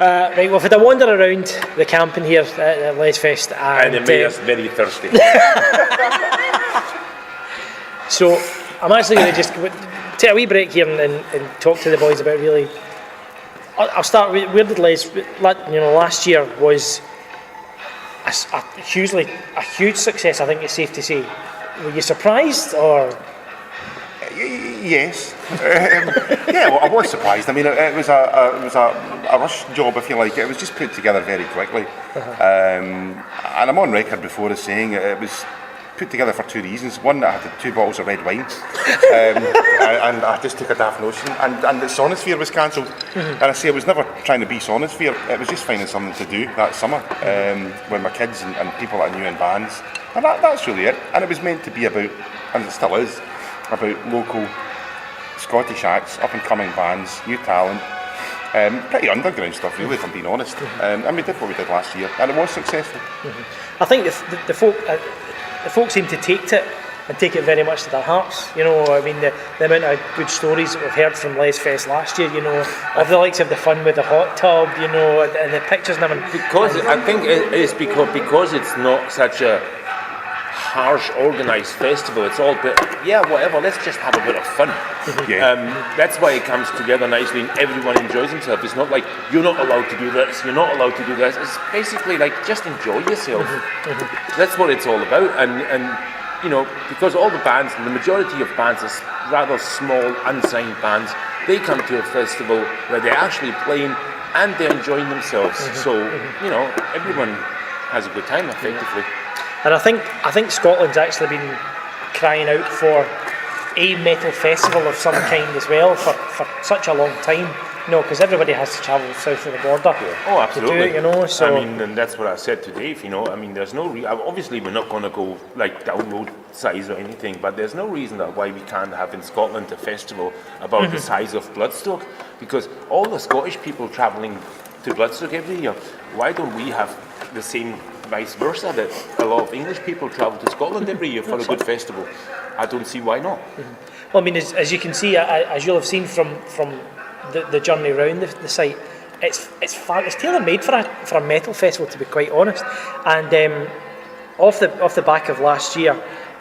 Right, well, if I wander around the camping here at Lesfest And it made us very thirsty. So I'm actually going to just take a wee break here and talk to the boys about really. I'll start with where did last year was a huge success. I think it's safe to say. Were you surprised or? Yes. Well, I was surprised. I mean, it was a rush job, if you like. It was just put together very quickly, and I'm on record before as saying it was put together for two reasons. One, I had 2 bottles of red wine, and I just took a daft notion. And the Sonosphere was cancelled, and I say I was never trying to be Sonosphere. It was just finding something to do that summer with my kids and people that I knew in bands, and that's really it. And it was meant to be about, and it still is, about local Scottish acts, up and coming bands, new talent, pretty underground stuff really, if I'm being honest. And we did what we did last year, and it was successful. I think the folk seem to take it very much to their hearts. You know, I mean, the amount of good stories that we've heard from Lesfest last year, you know, of the likes of the fun with the hot tub, you know, and the pictures and everything. Because I think it is because it's not such a harsh organised festival. It's all bit, whatever, let's just have a bit of fun. That's why it comes together nicely and everyone enjoys himself. It's not like you're not allowed to do this, you're not allowed to do this. It's basically like just enjoy yourself. That's what it's all about. And you know, because all the bands, the majority of bands are rather small, unsigned bands, they come to a festival where they're actually playing and they're enjoying themselves. So, you know, everyone has a good time effectively. And I think Scotland's actually been crying out for a metal festival of some kind as well for such a long time. You know, because everybody has to travel south of the border. Oh, absolutely. To do it, you know, so. I mean, and that's what I said to Dave. You know, I mean, there's no obviously we're not going to go like download size or anything, but there's no reason why we can't have in Scotland a festival about the size of Bloodstock, because all the Scottish people travelling to Bloodstock every year. Why don't we have the same vice versa, that a lot of English people travel to Scotland every year for a good festival? I don't see why not. Well, I mean, as you can see, as you'll have seen from the journey around the site, it's tailor made for a metal festival, to be quite honest. And off the back of last year,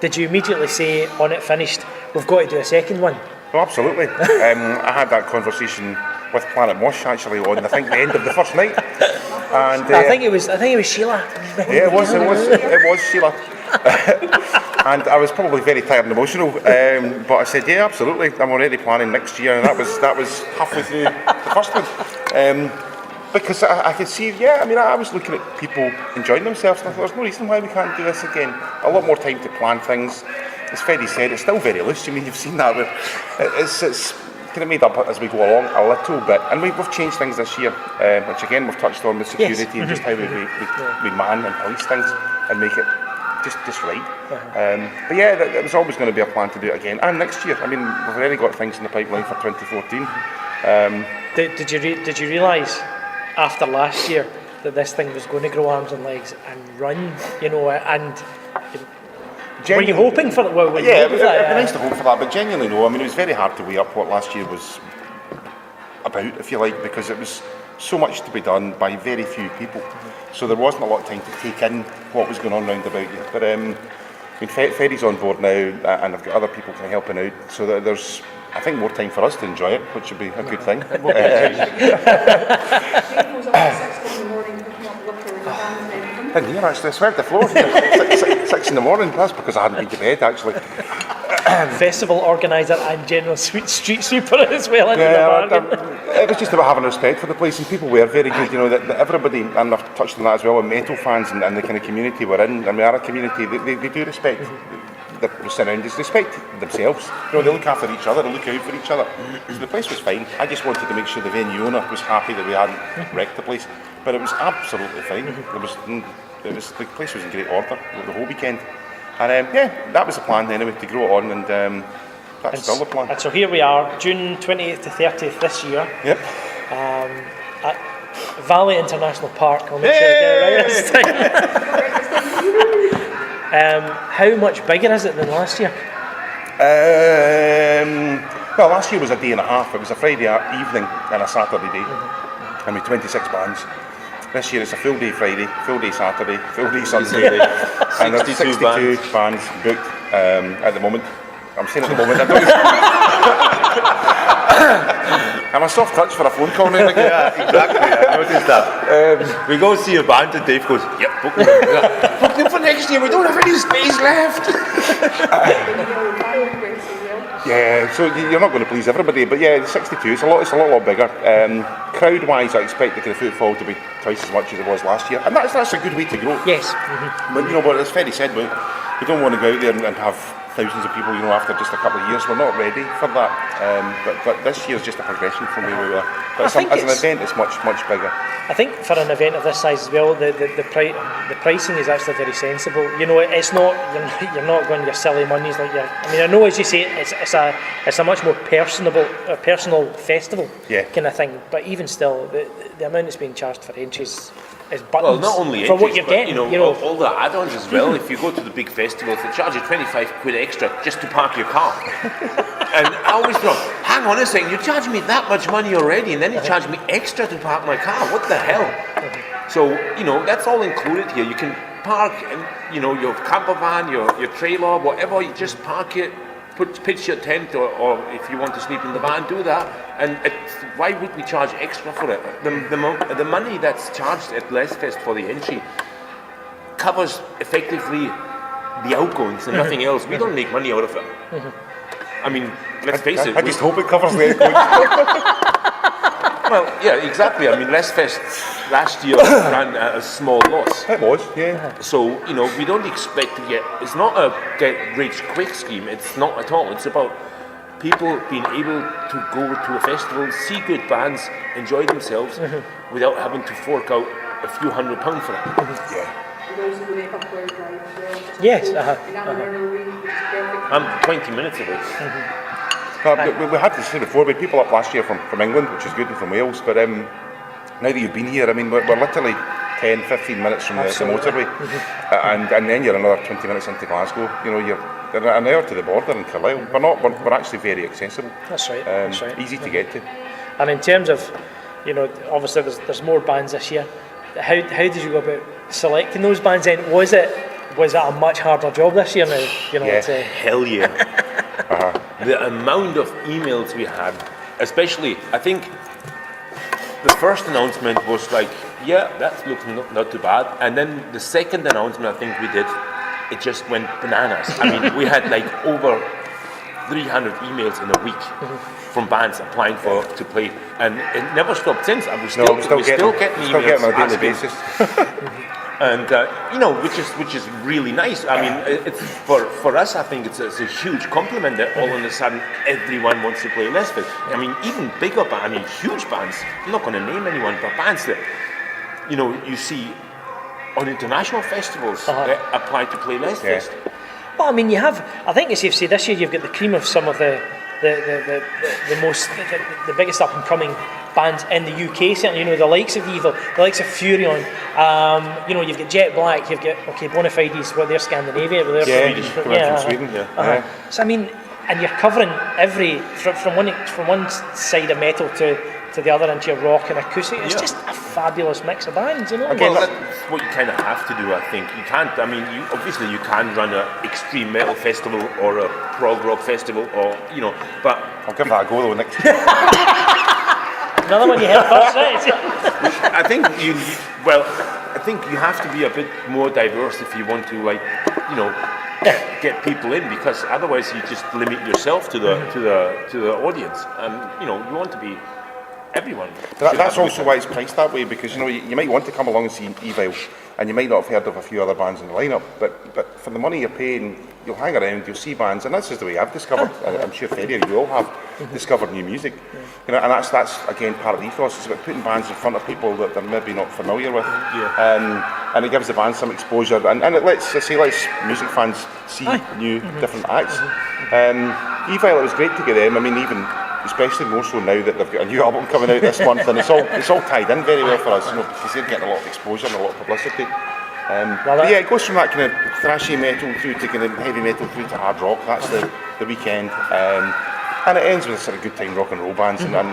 did you immediately say on it finished, we've got to do a second one? Oh, absolutely. I had that conversation with Planetmosh actually on I think the end of the first night. And I think it was Sheila. Yeah, it was Sheila. And I was probably very tired and emotional, but I said, yeah, absolutely, I'm already planning next year, and that was halfway through the first one. Because I could see, I was looking at people enjoying themselves, and I thought, there's no reason why we can't do this again. A lot more time to plan things. As Fede said, it's still very loose. I mean, you've seen that. It's kind of made up as we go along a little bit, and we've changed things this year, which again we've touched on with security and just how we man and police things and make it just right. But yeah, there was always going to be a plan to do it again, and next year. I mean, we've already got things in the pipeline for 2014. Did you realise after last year that this thing was going to grow arms and legs and run? You know, and were you hoping for it? It'd be nice to hope for that, but genuinely no. I mean, it was very hard to weigh up what last year was about, if you like, because it was so much to be done by very few people. So there wasn't a lot of time to take in what was going on round about you. But I mean, Fede's on board now, and I've got other people kind of helping out. So that there's, I think, more time for us to enjoy it, which would be a good thing. Dave was up at 6 in the morning picking up liquor and cans and everything. Didn't hear actually, I swept the floor. 6 in the morning, that's because I hadn't been to bed actually. Festival organiser and general street sweeper as well. It was just about having respect for the place, and people were very good. You know, that everybody, and I've touched on that as well, with metal fans and the kind of community we're in. And we are a community. They do respect the surroundings, respect themselves. You know, they look after each other, they look out for each other. So the place was fine. I just wanted to make sure the venue owner was happy that we hadn't wrecked the place, but it was absolutely fine. The place was in great order the whole weekend. And that was the plan anyway, to grow it on, and that's still the plan. And so here we are, June 28th to 30th this year. Yep. At Valley International Park. I'll make sure I get it right this time. How much bigger is it than last year? Well, last year was a day and a half. It was a Friday evening and a Saturday day. and with 26 bands. This year it's a full day Friday, full day Saturday, full day Sunday, and there's 62 bands booked at the moment. I'm saying at the moment, I don't I'm a soft touch for a phone call now and again. Yeah, exactly. I noticed that. We go see a band and Dave goes, "Yep, book them. Book them for next year. We don't have any space left." Yeah, so you're not going to please everybody, but yeah, 62. It's a lot bigger. Crowd-wise, I expect the kind of footfall to be twice as much as it was last year, and that's a good way to grow. Yes. But but as Fede said, we don't want to go out there and have thousands of people, after just a couple of years. We're not ready for that. But this year's just a progression from where we were. But as an event, it's much bigger. I think for an event of this size as well, the pricing is actually very sensible. It's not you're not going your silly monies like I know, as you say, it's a much more personal festival kind of thing. But even still, the amount that's being charged for entries is buttons. Well, not only for entries, what you're getting, all the add-ons as well. If you go to the big festivals, they charge you 25 quid extra just to park your car. And I always thought, hang on a second, you're charging me that much money already, and then you charge me extra to park my car. What the hell? So that's all included here. You can park, your camper van, your trailer, whatever. You just park it. Pitch your tent, or if you want to sleep in the van, do that. And why would we charge extra for it? The money that's charged at Lesfest for the entry covers effectively the outgoings and nothing else. We don't make money out of it. I mean, let's face it. I just hope it covers the outgoings. Well, yeah, exactly. I mean, Lesfest last year ran at a small loss. It was, yeah. So, we don't expect to get... It's not a get-rich-quick scheme. It's not at all. It's about people being able to go to a festival, see good bands, enjoy themselves, without having to fork out a few £100 for it. Yeah. Yes. I'm 20 minutes away. We had to say before, we had people up last year from England, which is good, and from Wales, but now that you've been here, I mean, we're literally 10, 15 minutes from the motorway, and then you're another 20 minutes into Glasgow. You're an hour to the border in Carlisle. We're actually very accessible. That's right. That's right. Easy to get to. And in terms of, obviously there's more bands this year. How did you go about selecting those bands? Then was it a much harder job this year now? Hell yeah. The amount of emails we had, especially, I think the first announcement was like, yeah, that looks not too bad. And then the second announcement I think we did, it just went bananas. I mean, we had like over 300 emails in a week from bands applying to play, and it never stopped since. And we still get emails on a daily basis. And which is really nice. I mean, it's for us. I think it's a huge compliment that all of a sudden everyone wants to play Lesfest. I mean, even bigger bands. I mean, huge bands. I'm not going to name anyone, but bands that you see on international festivals that apply to play Lesfest. Yeah. Well, I mean, you have. I think it's safe to say this year you've got the cream of some of the biggest up and coming bands in the UK. Certainly, the likes of Evil, the likes of Furion. You've got Jet Black. You've got Bonafides. They're Scandinavia. They're from Sweden. Yeah. So I mean, and you're covering every from one side of metal to the other into your rock and acoustic. It's just a fabulous mix of bands, Again, that's what you kind of have to do, I think. You can't, obviously you can run an extreme metal festival or a prog rock festival but... I'll give that a go though next year. Another one you heard first, right? I think I think you have to be a bit more diverse if you want to, get people in, because otherwise you just limit yourself to the audience. And you want to be everyone. That's also why it's priced that way, because you might want to come along and see Evil, and you might not have heard of a few other bands in the lineup, but for the money you're paying, you'll hang around, you'll see bands, and that's just the way I've discovered. I'm sure Fede, you all have discovered new music, and that's again part of the ethos. It's about putting bands in front of people that they're maybe not familiar with, and it gives the band some exposure, and it lets music fans see new different acts. Evil, it was great to get them. I mean, even especially more so now that they've got a new album coming out this month, and it's all tied in very well for us, because they're getting a lot of exposure and a lot of publicity. But yeah, it goes from that kind of thrashy metal through to kind of heavy metal through to hard rock. That's the weekend, and it ends with a sort of good time rock and roll bands and a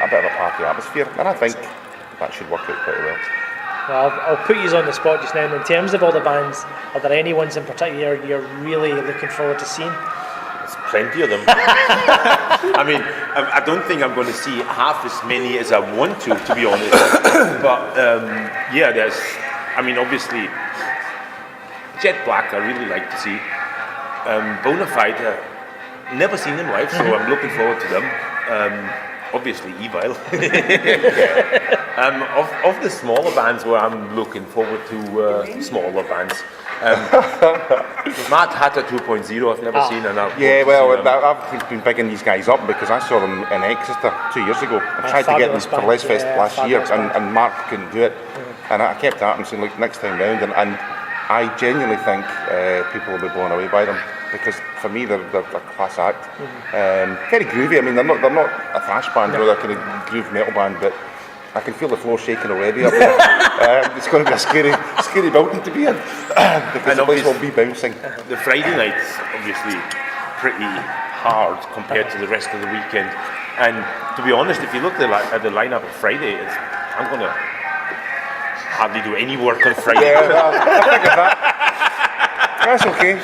bit of a party atmosphere. And I think that should work out pretty well. Well, I'll put you on the spot just now. And in terms of all the bands, are there any ones in particular you're really looking forward to seeing? There's plenty of them. I mean, I don't think I'm going to see half as many as I want to be honest. But yeah, obviously, Jet Black I really like to see. Bonafide, never seen them live, so I'm looking forward to them. Obviously, Evil. Of the smaller bands, where I'm looking forward to smaller bands. Mad Hatter 2.0, I've never seen, and I've been bigging these guys up because I saw them in Exeter 2 years ago. I tried to get them for Les Fest last year, and Mark couldn't do it. And I kept at him saying, look, next time round, and I genuinely think people will be blown away by them. Because for me, they're a class act. Very groovy. I mean, they're not a thrash band, or they're kind of groove metal band, but I can feel the floor shaking already up there. It's going to be a scary building to be in, because the place will be bouncing. The Friday night's obviously pretty hard compared to the rest of the weekend. And to be honest, if you look at the lineup of Friday, I'm going to hardly do any work on Friday. Yeah, well, I figured that. That's okay.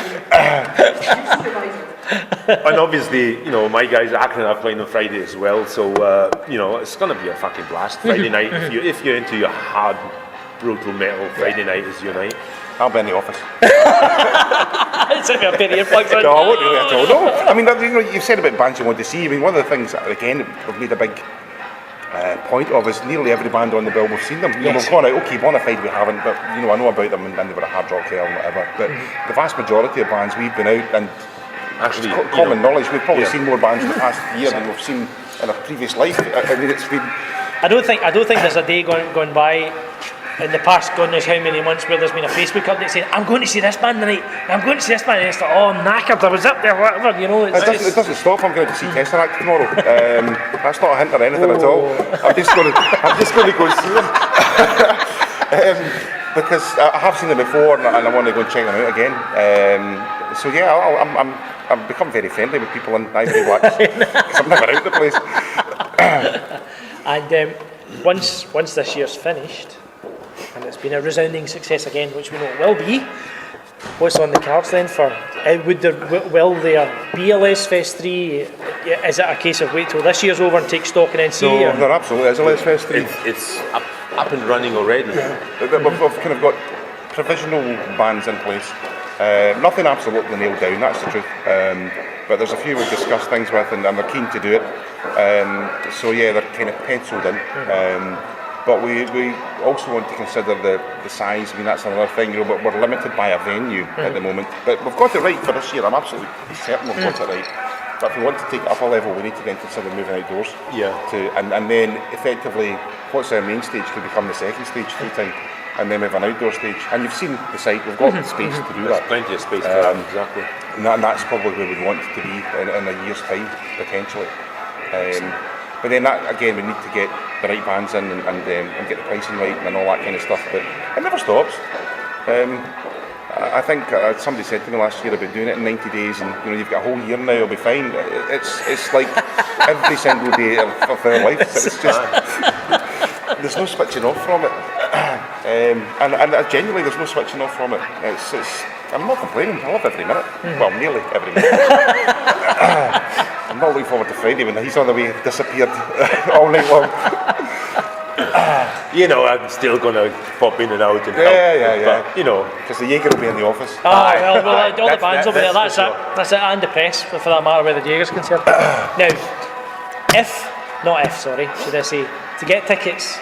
And obviously, my guys Akron are playing on Friday as well, so it's going to be a fucking blast Friday night. If you're into your hard, brutal metal, Friday night is your night. I'll be in the office. It's like a bit of earplugs on. No, I won't really at all. No, I mean, you've said about bands you want to see. I mean, one of the things that, again, we've made a big point of is nearly every band on the bill we've seen them. We've gone out, okay, Bonafide we haven't, but I know about them and they were a hard rock hell and whatever. But the vast majority of bands we've been out, and actually common knowledge, we've probably seen more bands in the past year than we've seen in a previous life. I mean, it's been. I don't think there's a day gone by in the past, God knows how many months, where there's been a Facebook update saying, I'm going to see this band tonight, I'm going to see this band, and it's like, oh, knackered, I was up there, whatever, It doesn't stop. I'm going to see Tesseract tomorrow. That's not a hint or anything at all. I'm just going to go see them. Because I have seen them before, and I want to go and check them out again. So yeah, I've become very friendly with people in Ivory Wax, because I'm never out the place. And once this year's finished, and it's been a resounding success again, which we know it will be, what's on the cards then for? Will there be a Les Fest 3? Is it a case of wait till this year's over and take stock and then see? No, there absolutely is a Les Fest 3. It's up and running already. We've kind of got provisional bands in place. Nothing absolutely nailed down, that's the truth. But there's a few we've discussed things with, and they're keen to do it. So yeah, they're kind of penciled in. But we also want to consider the size. I mean, that's another thing, but we're limited by a venue at the moment. But we've got it right for this year. I'm absolutely certain we've got it right. But if we want to take it up a level, we need to then consider moving outdoors. Yeah. And then effectively, what's our main stage could become the second stage through time. And then we have an outdoor stage. And you've seen the site, we've got the space to do that. There's plenty of space for that, exactly. And that's probably where we'd want it to be in a year's time, potentially. But then that, again, we need to get the right bands in and get the pricing right and all that kind of stuff. But it never stops. I think somebody said to me last year about doing it in 90 days, and you've got a whole year now, it'll be fine. It's like every single day of their life. It's just there's no switching off from it, and genuinely there's no switching off from it. I'm not complaining. I love every minute. Well, nearly every minute. I'm not looking forward to Friday when he's on the way disappeared all night long. I'm still going to pop in and out and help. Yeah. But, because the Jaeger will be in the office. All the bands over there, that's it, and the press, for that matter, where the Jaeger's concerned. Now, should I say, to get tickets,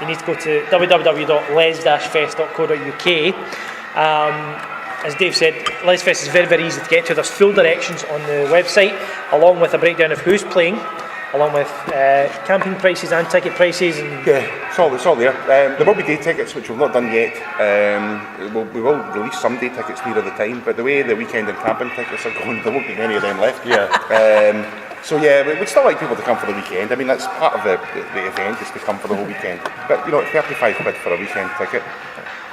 you need to go to www.les-fest.co.uk. As Dave said, Les Fest is very, very easy to get to. There's full directions on the website, along with a breakdown of who's playing, along with camping prices and ticket prices. It's all there. There will be day tickets, which we've not done yet. We will release some day tickets nearer the time, but the way the weekend and camping tickets are going, there won't be many of them left. Yeah. So yeah, we'd still like people to come for the weekend. I mean, that's part of the event, is to come for the whole weekend. But £35 for a weekend ticket,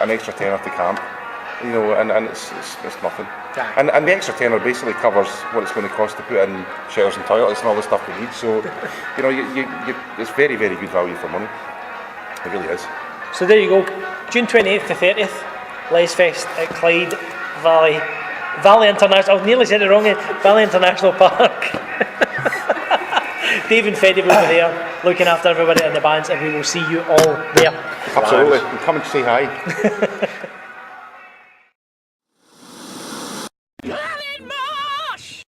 an extra tenner to camp. And it's nothing. Yeah. And the extra tenner basically covers what it's going to cost to put in showers and toilets and all the stuff we need. So, it's very, very good value for money. It really is. So there you go, June 28th to 30th, Les Fest at Clyde Valley International. I nearly said it wrong. Valley International Park. Dave and Fede will be there, looking after everybody in the bands, and we will see you all there. Absolutely. And come and say hi.